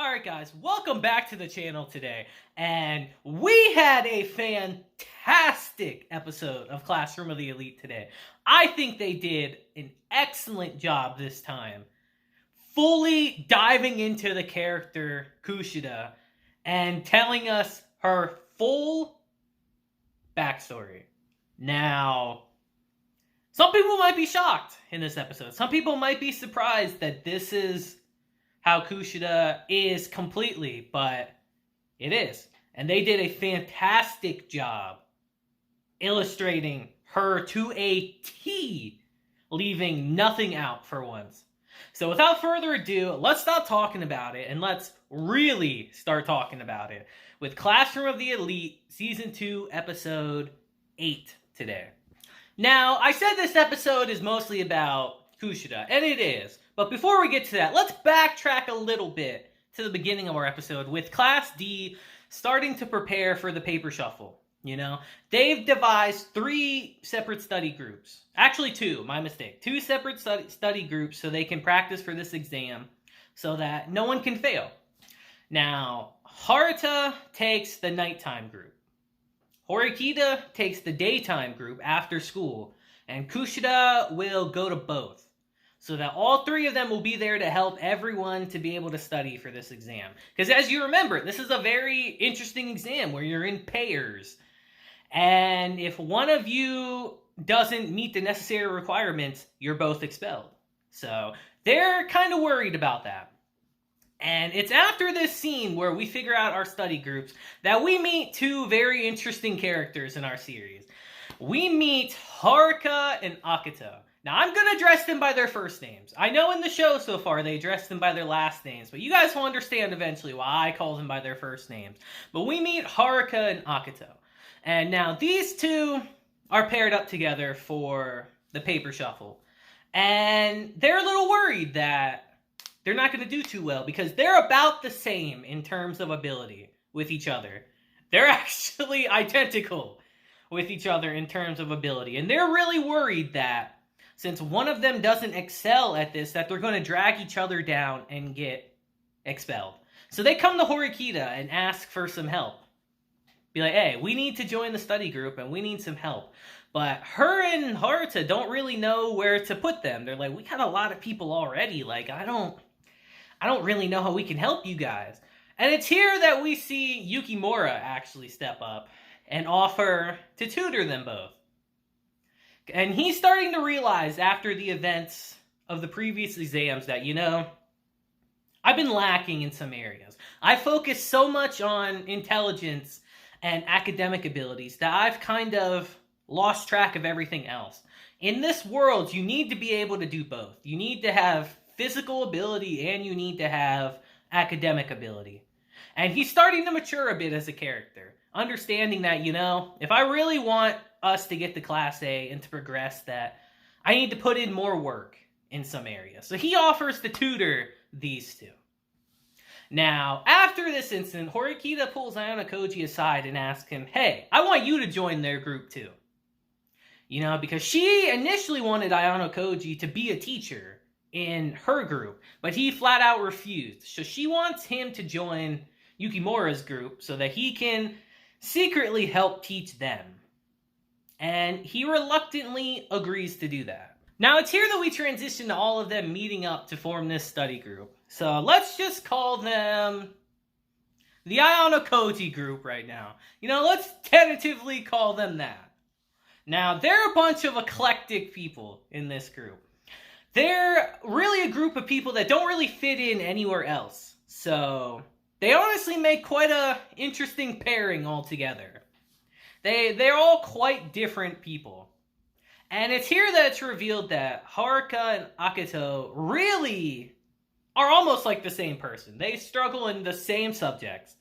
Alright guys, welcome back to the channel today, and we had a fantastic episode of Classroom of the Elite today. I think they did an excellent job this time, fully diving into the character Kushida and telling us her full backstory. Now, some people might be shocked in this episode. Some people might be surprised that this is how Kushida is completely, but it is. And they did a fantastic job illustrating her to a T, leaving nothing out for once. So without further ado, let's stop talking about it and let's really start talking about it with Classroom of the Elite Season 2, Episode 8 today. Now, I said this episode is mostly about Kushida, and it is. But before we get to that, let's backtrack a little bit to the beginning of our episode with Class D starting to prepare for the paper shuffle. You know, they've devised 3 separate study groups. Actually 2, my mistake. 2 separate study groups so they can practice for this exam so that no one can fail. Now, Haruta takes the nighttime group. Horikita takes the daytime group after school. And Kushida will go to both, so that all 3 of them will be there to help everyone to be able to study for this exam. Because as you remember, this is a very interesting exam where you're in pairs. And if one of you doesn't meet the necessary requirements, you're both expelled. So they're kind of worried about that. And it's after this scene where we figure out our study groups that we meet 2 very interesting characters in our series. We meet Haruka and Akito. Now, I'm going to address them by their first names. I know in the show so far they address them by their last names, but you guys will understand eventually why I call them by their first names. But we meet Haruka and Akito. And now these 2 are paired up together for the paper shuffle. And they're a little worried that they're not going to do too well because they're about the same in terms of ability with each other. They're actually identical with each other in terms of ability. And they're really worried that since one of them doesn't excel at this, that they're going to drag each other down and get expelled. So they come to Horikita and ask for some help. Be like, hey, we need to join the study group and we need some help. But her and Haruta don't really know where to put them. They're like, we got a lot of people already. Like, I don't really know how we can help you guys. And it's here that we see Yukimura actually step up and offer to tutor them both. And he's starting to realize after the events of the previous exams that, you know, I've been lacking in some areas. I focus so much on intelligence and academic abilities that I've kind of lost track of everything else. In this world, you need to be able to do both. You need to have physical ability and you need to have academic ability. And he's starting to mature a bit as a character, understanding that, you know, if I really want us to get to Class A and to progress, that I need to put in more work in some areas. So he offers to tutor these 2. Now, after this incident, Horikita pulls Ayanokoji aside and asks him, hey, I want you to join their group too. You know, because she initially wanted Ayanokoji to be a teacher in her group, but he flat out refused. So she wants him to join Yukimura's group so that he can secretly help teach them. And he reluctantly agrees to do that. Now, it's here that we transition to all of them meeting up to form this study group. So let's just call them the Ayanokoji group right now. You know, let's tentatively call them that. Now, they're a bunch of eclectic people in this group. They're really a group of people that don't really fit in anywhere else. So they honestly make quite a interesting pairing altogether. They're all quite different people. And it's here that it's revealed that Haruka and Akito really are almost like the same person. They struggle in the same subjects,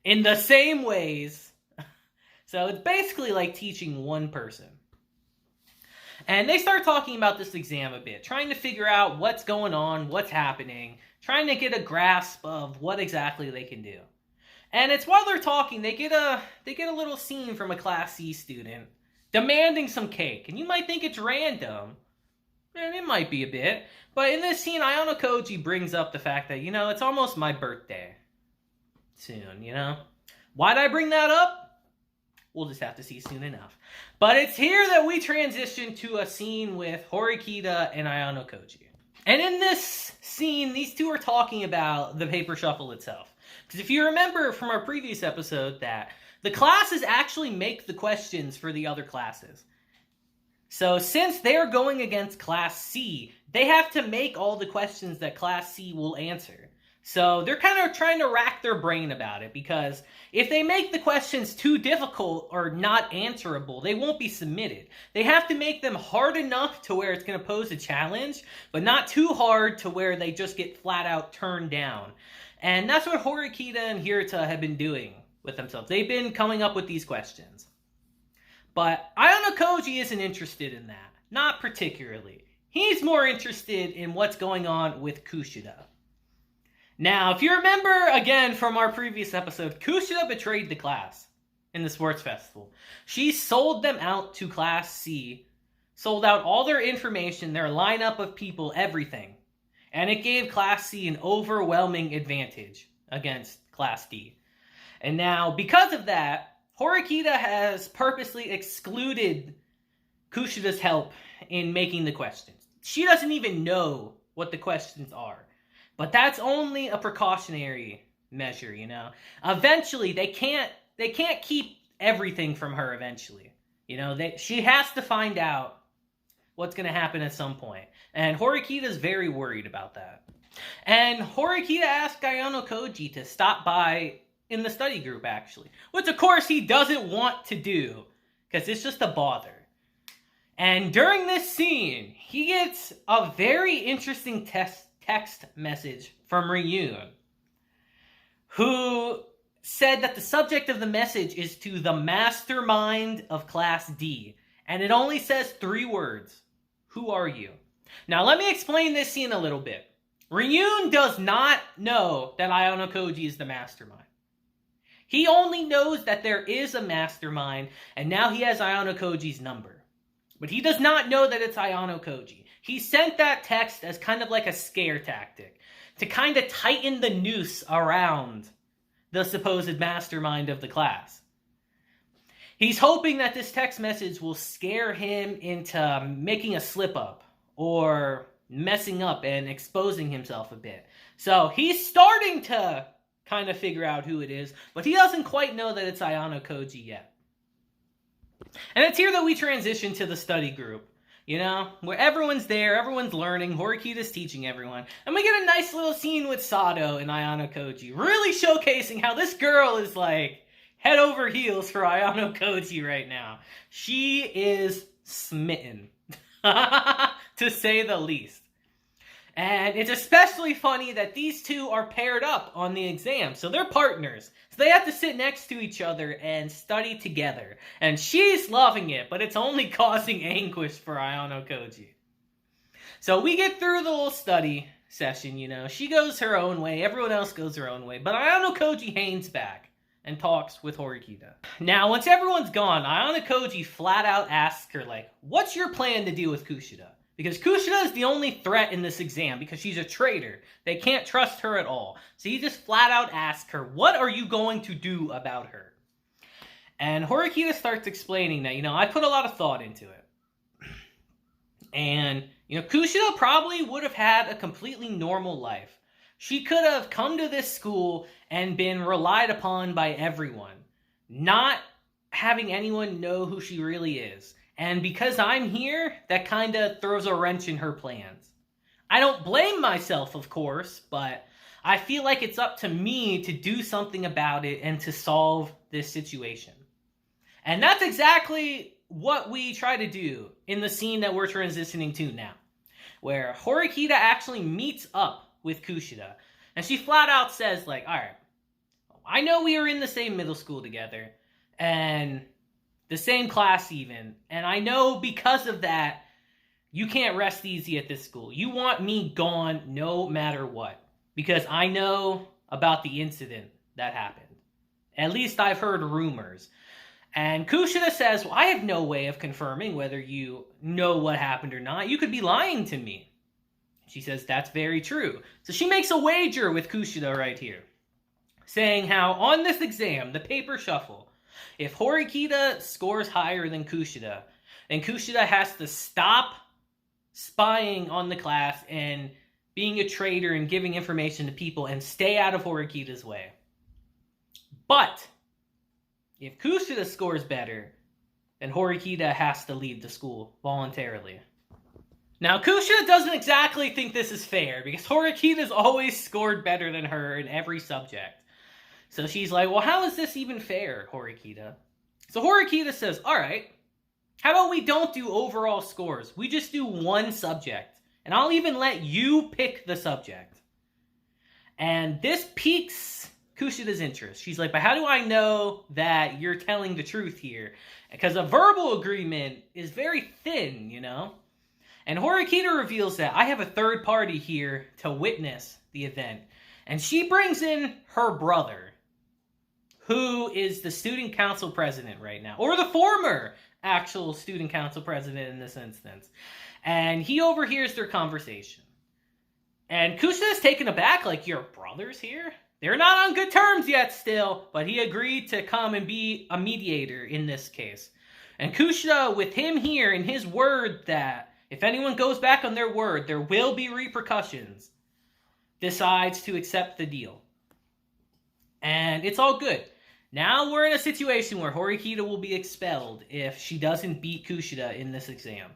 in the same ways. So it's basically like teaching one person. And they start talking about this exam a bit, trying to figure out what's going on, what's happening, trying to get a grasp of what exactly they can do. And it's while they're talking, they get a little scene from a Class C student demanding some cake. And you might think it's random. And it might be a bit. But in this scene, Ayanokoji brings up the fact that, you know, it's almost my birthday. soon, you know? Why'd I bring that up? We'll just have to see soon enough. But it's here that we transition to a scene with Horikita and Ayanokoji. And in this scene, these two are talking about the paper shuffle itself. Because if you remember from our previous episode that the classes actually make the questions for the other classes. So since they're going against Class C, they have to make all the questions that Class C will answer. So they're kind of trying to rack their brain about it, because if they make the questions too difficult or not answerable, they won't be submitted. They have to make them hard enough to where it's going to pose a challenge, but not too hard to where they just get flat out turned down. And that's what Horikita and Hirata have been doing with themselves. They've been coming up with these questions. But Ayanokoji isn't interested in that. Not particularly. He's more interested in what's going on with Kushida. Now, if you remember, again, from our previous episode, Kushida betrayed the class in the sports festival. She sold them out to Class C, sold out all their information, their lineup of people, everything. And it gave Class C an overwhelming advantage against Class D. And now, because of that, Horikita has purposely excluded Kushida's help in making the questions. She doesn't even know what the questions are. But that's only a precautionary measure, you know. Eventually, they can't keep everything from her eventually. You know, she has to find out what's going to happen at some point. And Horikita's very worried about that. And Horikita asked Ayanokoji to stop by in the study group, actually. Which, of course, he doesn't want to do, because it's just a bother. And during this scene, he gets a very interesting text message from Ryun, who said that the subject of the message is to the mastermind of Class D. And it only says 3 words. Who are you? Now, let me explain this scene a little bit. Ryun does not know that Ayanokoji is the mastermind. He only knows that there is a mastermind, and now he has Ayanokoji's number. But he does not know that it's Ayanokoji. He sent that text as kind of like a scare tactic, to kind of tighten the noose around the supposed mastermind of the class. He's hoping that this text message will scare him into making a slip-up, or messing up and exposing himself a bit. So he's starting to kind of figure out who it is, but he doesn't quite know that it's Ayanokoji yet. And it's here that we transition to the study group, you know, where everyone's there, everyone's learning, Horikita's teaching everyone, and we get a nice little scene with Sato and Ayanokoji, really showcasing how this girl is like head over heels for Ayanokoji right now. She is smitten, to say the least. And it's especially funny that these two are paired up on the exam. So they're partners. So they have to sit next to each other and study together. And she's loving it, but it's only causing anguish for Ayanokoji. So we get through the little study session, you know. She goes her own way. Everyone else goes their own way. But Ayanokoji hangs back and talks with Horikita. Now, once everyone's gone, Ayanokoji flat out asks her, like, what's your plan to deal with Kushida? Because Kushida is the only threat in this exam, because she's a traitor. They can't trust her at all. So he just flat out asks her, what are you going to do about her? And Horikita starts explaining that, you know, I put a lot of thought into it. And, you know, Kushida probably would have had a completely normal life. She could have come to this school and been relied upon by everyone, not having anyone know who she really is. And because I'm here, that kind of throws a wrench in her plans. I don't blame myself, of course, but I feel like it's up to me to do something about it and to solve this situation. And that's exactly what we try to do in the scene that we're transitioning to now, where Horikita actually meets up with Kushida. And she flat out says, like, all right, I know we were in the same middle school together, and the same class even, and I know because of that, you can't rest easy at this school. You want me gone no matter what, because I know about the incident that happened. At least I've heard rumors. And Kushida says, well, I have no way of confirming whether you know what happened or not. You could be lying to me. She says, that's very true. So she makes a wager with Kushida right here. saying how on this exam, the paper shuffle, if Horikita scores higher than Kushida, then Kushida has to stop spying on the class and being a traitor and giving information to people and stay out of Horikita's way. But if Kushida scores better, then Horikita has to leave the school voluntarily. Now, Kushida doesn't exactly think this is fair because Horikita's always scored better than her in every subject. So she's like, well, how is this even fair, Horikita? So Horikita says, all right, how about we don't do overall scores? We just do one subject. And I'll even let you pick the subject. And this piques Kushida's interest. She's like, but how do I know that you're telling the truth here? Because a verbal agreement is very thin, you know? And Horikita reveals that I have a third party here to witness the event. And she brings in her brother, who is the student council president right now. Or the former actual student council president in this instance. And he overhears their conversation. And Kushida's taken aback, like, your brother's here? They're not on good terms yet still, but he agreed to come and be a mediator in this case. And Kushida, with him here and his word that if anyone goes back on their word, there will be repercussions, decides to accept the deal. And it's all good. Now we're in a situation where Horikita will be expelled if she doesn't beat Kushida in this exam.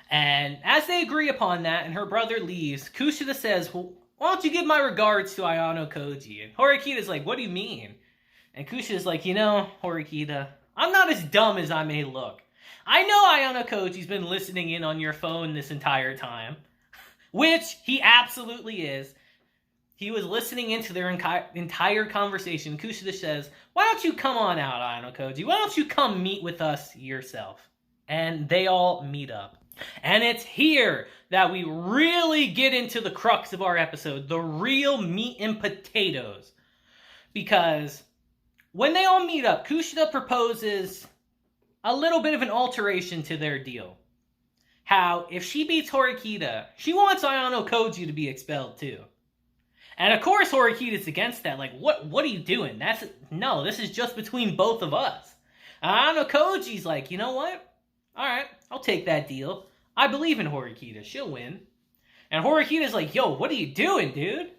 And as they agree upon that and her brother leaves, Kushida says, well, why don't you give my regards to Ayanokoji? And Horikita's like, what do you mean? And Kushida's like, you know, Horikita, I'm not as dumb as I may look. I know Ayanokoji's been listening in on your phone this entire time, which he absolutely is. He was listening into their entire conversation. Kushida says, why don't you come on out, Ayanokoji? Why don't you come meet with us yourself? And they all meet up. And it's here that we really get into the crux of our episode, the real meat and potatoes. Because when they all meet up, Kushida proposes a little bit of an alteration to their deal. How, if she beats Horikita, she wants Ayanokoji to be expelled too. And of course Horikita's against that. Like, what are you doing? No, this is just between both of us. Ayanokoji's like, you know what? Alright, I'll take that deal. I believe in Horikita. She'll win. And Horikita's like, yo, what are you doing, dude?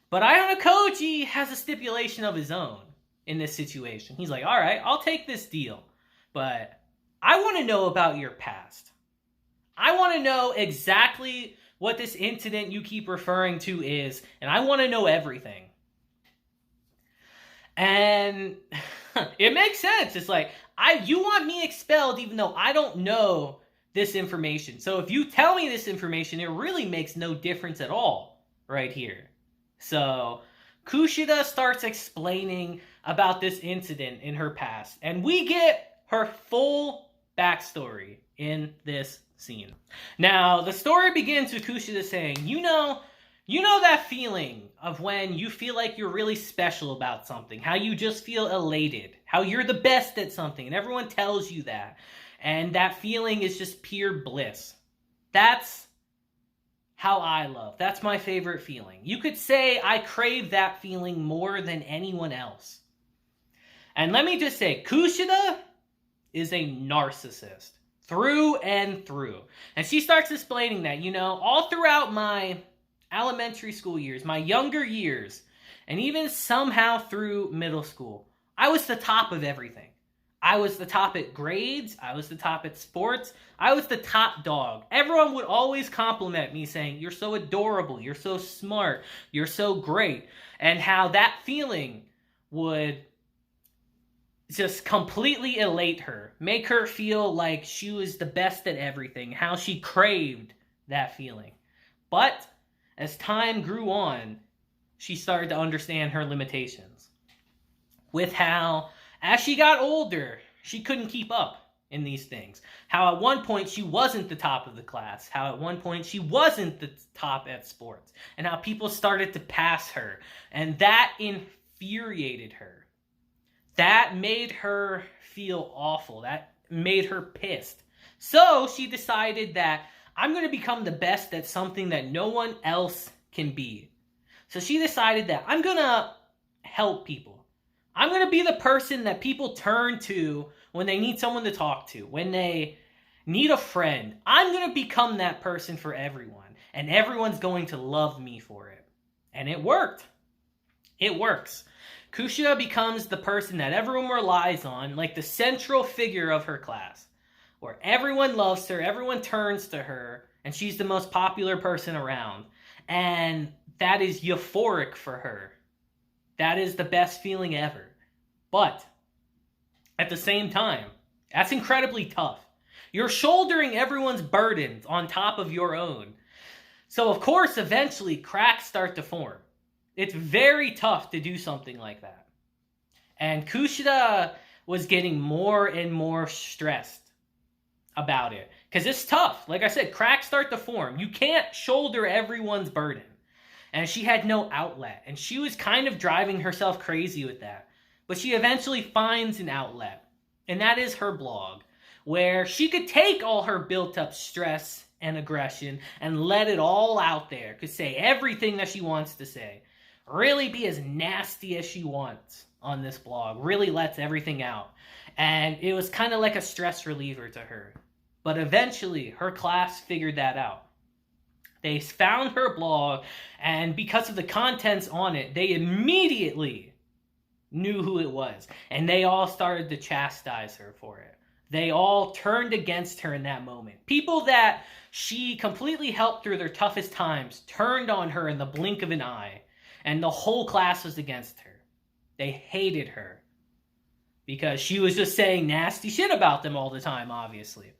But Ayanokoji has a stipulation of his own in this situation. He's like, alright, I'll take this deal. But I want to know about your past. I want to know exactly what this incident you keep referring to is. And I want to know everything. And it makes sense. It's like, you want me expelled even though I don't know this information. So if you tell me this information, it really makes no difference at all right here. So Kushida starts explaining about this incident in her past. And we get her full backstory in this scene. Now, the story begins with Kushida saying, you know that feeling of when you feel like you're really special about something, how you just feel elated, how you're the best at something, and everyone tells you that, and that feeling is just pure bliss. That's how I love. That's my favorite feeling. You could say I crave that feeling more than anyone else. And let me just say, Kushida is a narcissist through and through. And she starts explaining that, all throughout my elementary school years, my younger years, and even somehow through middle school, I was the top of everything. I was the top at grades. I was the top at sports. I was the top dog. Everyone would always compliment me saying, you're so adorable. You're so smart. You're so great. And how that feeling would just completely elate her, make her feel like she was the best at everything, how she craved that feeling. But as time grew on, she started to understand her limitations. With how, as she got older, she couldn't keep up in these things. How at one point she wasn't the top of the class. How at one point she wasn't the top at sports. And how people started to pass her. And that infuriated her. That made her feel awful. That made her pissed. So she decided that I'm going to become the best at something that no one else can be. So she decided that I'm going to help people. I'm going to be the person that people turn to when they need someone to talk to, when they need a friend. I'm going to become that person for everyone, and everyone's going to love me for it. And it worked. It works. Kushida becomes the person that everyone relies on, like the central figure of her class, where everyone loves her, everyone turns to her, and she's the most popular person around. And that is euphoric for her. That is the best feeling ever. But at the same time, that's incredibly tough. You're shouldering everyone's burdens on top of your own. So of course, eventually, cracks start to form. It's very tough to do something like that. And Kushida was getting more and more stressed about it. Because it's tough. Like I said, cracks start to form. You can't shoulder everyone's burden. And she had no outlet. And she was kind of driving herself crazy with that. But she eventually finds an outlet. And that is her blog, where she could take all her built-up stress and aggression and let it all out there. Could say everything that she wants to say. Really be as nasty as she wants on this blog. Really lets everything out. And it was kind of like a stress reliever to her. But eventually, her class figured that out. They found her blog, and because of the contents on it, they immediately knew who it was. And they all started to chastise her for it. They all turned against her in that moment. People that she completely helped through their toughest times turned on her in the blink of an eye. And the whole class was against her. They hated her. Because she was just saying nasty shit about them all the time, obviously.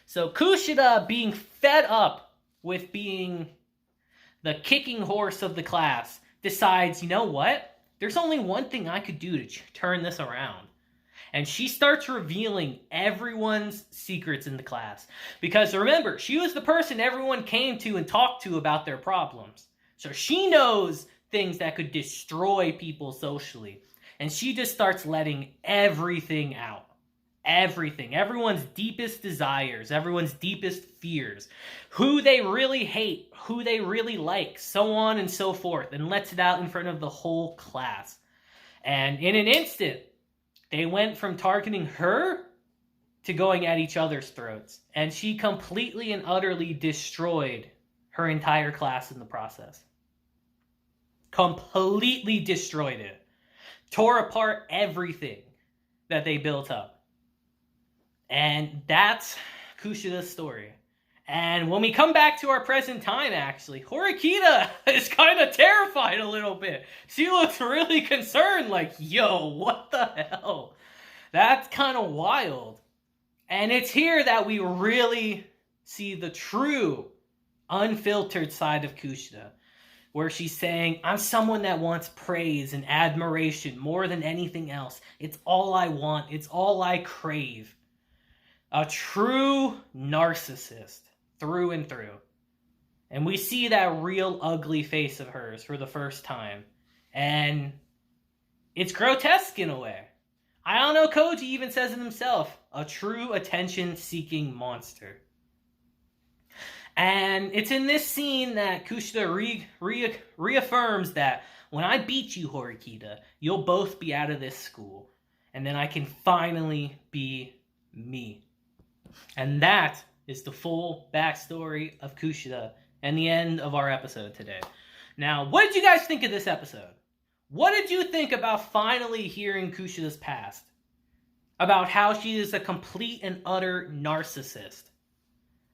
So Kushida, being fed up with being the kicking horse of the class, decides, you know what? There's only one thing I could do to turn this around. And she starts revealing everyone's secrets in the class. Because remember, she was the person everyone came to and talked to about their problems. So she knows things that could destroy people socially. And she just starts letting everything out. Everything. Everyone's deepest desires. Everyone's deepest fears. Who they really hate. Who they really like. So on and so forth. And lets it out in front of the whole class. And in an instant, they went from targeting her to going at each other's throats. And she completely and utterly destroyed her entire class in the process. Completely destroyed it. Tore apart everything that they built up. And that's Kushida's story. And when we come back to our present time, actually, Horikita is kind of terrified a little bit. She looks really concerned, like, yo, what the hell? That's kind of wild. And it's here that we really see the true, unfiltered side of Kushida. Where she's saying, I'm someone that wants praise and admiration more than anything else. It's all I want. It's all I crave. A true narcissist through and through. And we see that real ugly face of hers for the first time. And it's grotesque in a way. Ayanokoji even says it himself, a true attention-seeking monster. And it's in this scene that Kushida reaffirms that when I beat you, Horikita, you'll both be out of this school. And then I can finally be me. And that is the full backstory of Kushida and the end of our episode today. Now, what did you guys think of this episode? What did you think about finally hearing Kushida's past? About how she is a complete and utter narcissist.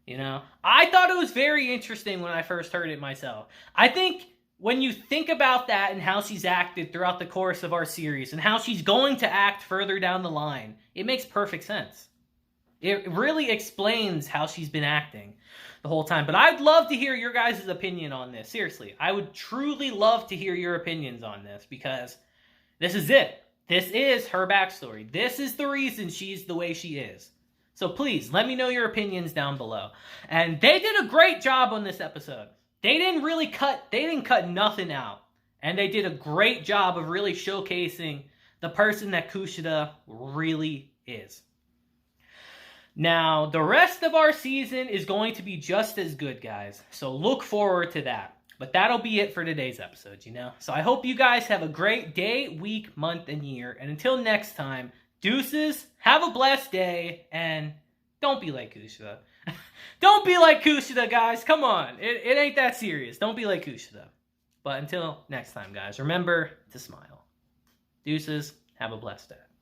You know, I thought it was very interesting when I first heard it myself. I think when you think about that and how she's acted throughout the course of our series and how she's going to act further down the line, it makes perfect sense. It really explains how she's been acting the whole time. But I'd love to hear your guys' opinion on this. Seriously, I would truly love to hear your opinions on this because this is it. This is her backstory. This is the reason she's the way she is. So please, let me know your opinions down below. And they did a great job on this episode. They didn't cut nothing out. And they did a great job of really showcasing the person that Kushida really is. Now, the rest of our season is going to be just as good, guys. So look forward to that. But that'll be it for today's episode, you know? So I hope you guys have a great day, week, month, and year. And until next time, deuces, have a blessed day, and don't be like Kushida. Don't be like Kushida, guys. Come on. It ain't that serious. Don't be like Kushida. But until next time, guys, remember to smile. Deuces, have a blessed day.